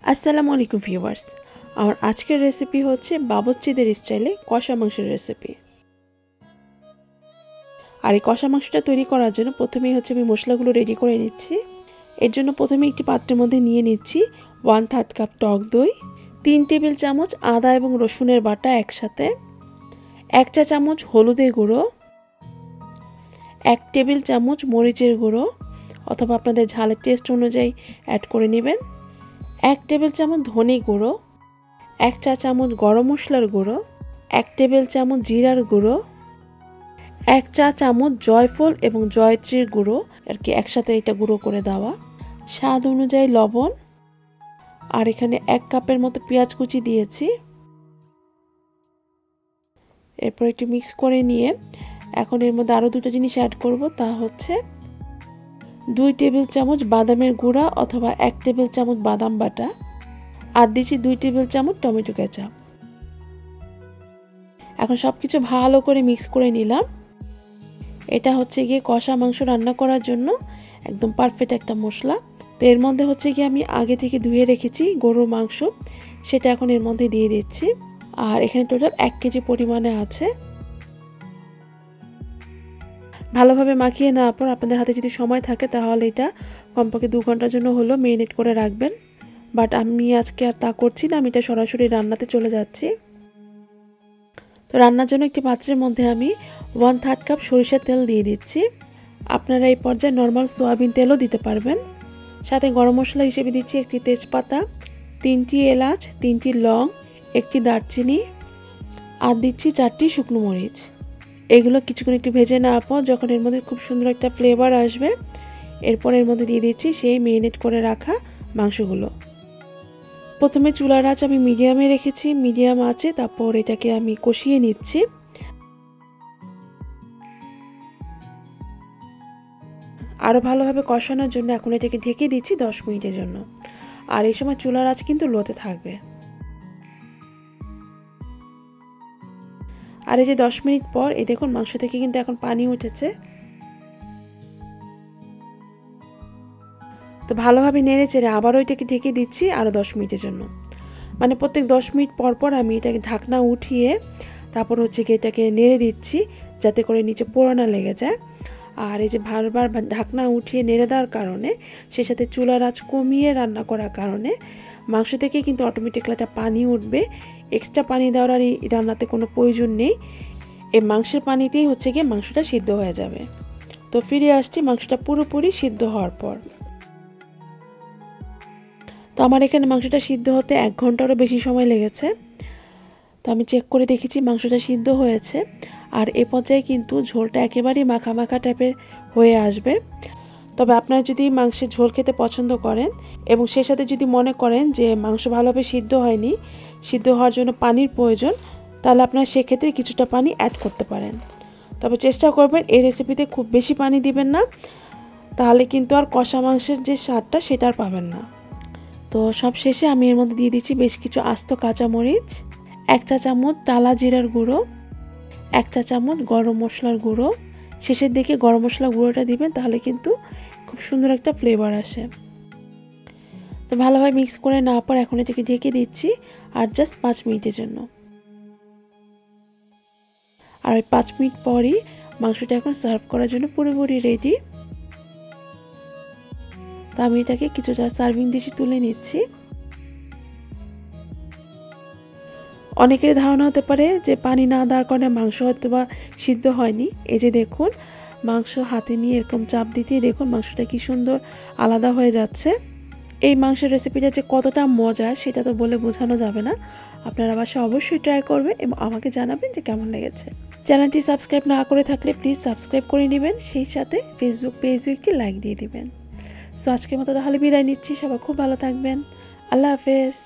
আসসালামু আলাইকুম ভিউয়ার্স, আমার আজকের রেসিপি হচ্ছে বাবুর্চিদের স্টাইলে কষা মাংসের রেসিপি। আর এই কষা মাংসটা তৈরি করার জন্য প্রথমেই হচ্ছে আমি মশলাগুলো রেডি করে নিচ্ছি। এর জন্য প্রথমে একটি পাত্রের মধ্যে নিয়ে নিচ্ছি 1/3 কাপ টক দই, 3 টেবিল চামচ আদা এবং রসুনের বাটা একসাথে, 1 চা চামচ হলুদের গুঁড়ো, 1 টেবিল চামচ মরিচের গুঁড়ো অথবা আপনাদের ঝালের টেস্ট অনুযায়ী অ্যাড করে নেবেন, 1 টেবিল চামচ ধনে গুঁড়ো, 1 চা চামচ গরম মশলার গুঁড়ো, 1 টেবিল চামচ জিরার গুঁড়ো, 1 চা চামচ জয়ফল এবং জয়ত্রীর গুঁড়ো একসাথে এটা গুঁড়ো করে দেওয়া, স্বাদ অনুযায়ী লবণ, আর এখানে 1 কাপের মতো পেঁয়াজ কুচি দিয়েছি। এরপর একটু মিক্স করে নিয়ে এখন এর মধ্যে আরও দুটো জিনিস অ্যাড করব, তা হচ্ছে 2 টেবিল চামচ বাদামের গুঁড়া অথবা 1 টেবিল চামচ বাদাম বাটা, আর দিচ্ছি 2 টেবিল চামচ টমেটো কেচাপ। এখন সব কিছু ভালো করে মিক্স করে নিলাম। এটা হচ্ছে গিয়ে কষা মাংস রান্না করার জন্য একদম পারফেক্ট একটা মশলা। তো এর মধ্যে হচ্ছে গিয়ে আমি আগে থেকে ধুয়ে রেখেছি গরুর মাংস, সেটা এখন এর মধ্যে দিয়ে দিচ্ছি। আর এখানে টোটাল 1 কেজি পরিমাণে আছে। ভালোভাবে মাখিয়ে নেওয়ার পর আপনাদের হাতে যদি সময় থাকে তাহলে এটা কমপক্ষে 2 ঘন্টার জন্য হলো মেরিনেট করে রাখবেন। বাট আমি আজকে আর তা করছি না, আমি এটা সরাসরি রান্নাতে চলে যাচ্ছি। তো রান্নার জন্য একটি পাত্রের মধ্যে আমি 1/3 কাপ সরিষার তেল দিয়ে দিচ্ছি। আপনারা এই পর্যায়ে নর্মাল সয়াবিন তেলও দিতে পারবেন। সাথে গরম মশলা হিসেবে দিচ্ছি একটি তেজপাতা, 3টি এলাচ, 3টি লং, একটি দারচিনি, আর দিচ্ছি 4টি শুকনো মরিচ। এগুলো কিছুক্ষণ একটু ভেজে নেওয়ার পর যখন এর মধ্যে খুব সুন্দর একটা ফ্লেভার আসবে, এরপর এর মধ্যে দিয়ে দিচ্ছি সেই মেরিনেট করে রাখা মাংসগুলো। প্রথমে চুলার আঁচ আমি মিডিয়ামে রেখেছি, মিডিয়াম আঁচে তারপর এটাকে আমি কষিয়ে নিচ্ছি। আরও ভালোভাবে কষানোর জন্য এখন এটাকে ঢেকে দিচ্ছি 10 মিনিটের জন্য। আর এই সময় চুলার আঁচ কিন্তু লোতে থাকবে। আর এই যে 10 মিনিট পর এই দেখুন মাংস থেকে কিন্তু এখন পানি উঠেছে। তো ভালোভাবে নেড়ে চেড়ে আবারও এটাকে ঢেকে দিচ্ছি আরও 10 মিনিটের জন্য। মানে প্রত্যেক 10 মিনিট পর পর আমি এটাকে ঢাকনা উঠিয়ে তারপর হচ্ছে কি এটাকে নেড়ে দিচ্ছি যাতে করে নিচে পোড়া না লেগে যায়। আর এই যে বারবার ঢাকনা উঠিয়ে নেড়ে দেওয়ার কারণে, সেই সাথে চুলার আঁচ কমিয়ে রান্না করার কারণে মাংস থেকে কিন্তু অটোমেটিক্যালি একটা পানি উঠবে। এক্সট্রা পানি দেওয়ার আর এই রান্নাতে কোনো প্রয়োজন নেই। এই মাংসের পানিতেই হচ্ছে গিয়ে মাংসটা সিদ্ধ হয়ে যাবে। তো ফিরে আসছি মাংসটা পুরোপুরি সিদ্ধ হওয়ার পর। তো আমার এখানে মাংসটা সিদ্ধ হতে 1 ঘন্টারও বেশি সময় লেগেছে। তো আমি চেক করে দেখেছি মাংসটা সিদ্ধ হয়েছে। আর এ পর্যায়ে কিন্তু ঝোলটা একেবারেই মাখা মাখা টাইপের হয়ে আসবে। তবে আপনারা যদি মাংসের ঝোল খেতে পছন্দ করেন এবং সেই সাথে যদি মনে করেন যে মাংস ভালোভাবে সিদ্ধ হয়নি, সিদ্ধ হওয়ার জন্য পানির প্রয়োজন, তাহলে আপনারা সেক্ষেত্রে কিছুটা পানি অ্যাড করতে পারেন। তবে চেষ্টা করবেন এই রেসিপিতে খুব বেশি পানি দিবেন না, তাহলে কিন্তু আর কষা মাংসের যে স্বাদটা সেটা আর পাবেন না। তো সব শেষে আমি এর মধ্যে দিয়ে দিচ্ছি বেশ কিছু আস্ত কাঁচামরিচ, 1 চা চামচ টালা জিরার গুঁড়ো, 1 চা চামচ গরম মশলার গুঁড়ো। শেষের দিকে গরম মশলার গুঁড়োটা দিবেন, তাহলে কিন্তু খুব সুন্দর একটা ফ্লেভার আসে। তো ভালোভাবে মিক্স করে নেওয়ার পর এখন এটাকে ঢেকে দিচ্ছি আর জাস্ট 5 মিনিটের জন্য। আর ওই 5 মিনিট পরই মাংসটা এখন সার্ভ করার জন্য পুরোপুরি রেডি। তো আমি এটাকে কিছুটা সার্ভিং ডিশে তুলে নিচ্ছি। অনেকের ধারণা হতে পারে যে পানি না দেওয়ার কারণে মাংস হয়তো বা সিদ্ধ হয়নি। এই যে দেখুন মাংস হাতে নিয়ে এরকম চাপ দিতেই দেখুন মাংসটা কি সুন্দর আলাদা হয়ে যাচ্ছে। এই মাংসের রেসিপিটা যে কতটা মজার সেটা তো বলে বোঝানো যাবে না। আপনারা বাসায় অবশ্যই ট্রাই করবেন এবং আমাকে জানাবেন যে কেমন লেগেছে। চ্যানেলটি সাবস্ক্রাইব না করে থাকলে প্লিজ সাবস্ক্রাইব করে নেবেন, সেই সাথে ফেসবুক পেজও একটি লাইক দিয়ে দিবেন। সো আজকের মতো তাহলে বিদায় নিচ্ছি। সবাই খুব ভালো থাকবেন। আল্লাহ হাফেজ।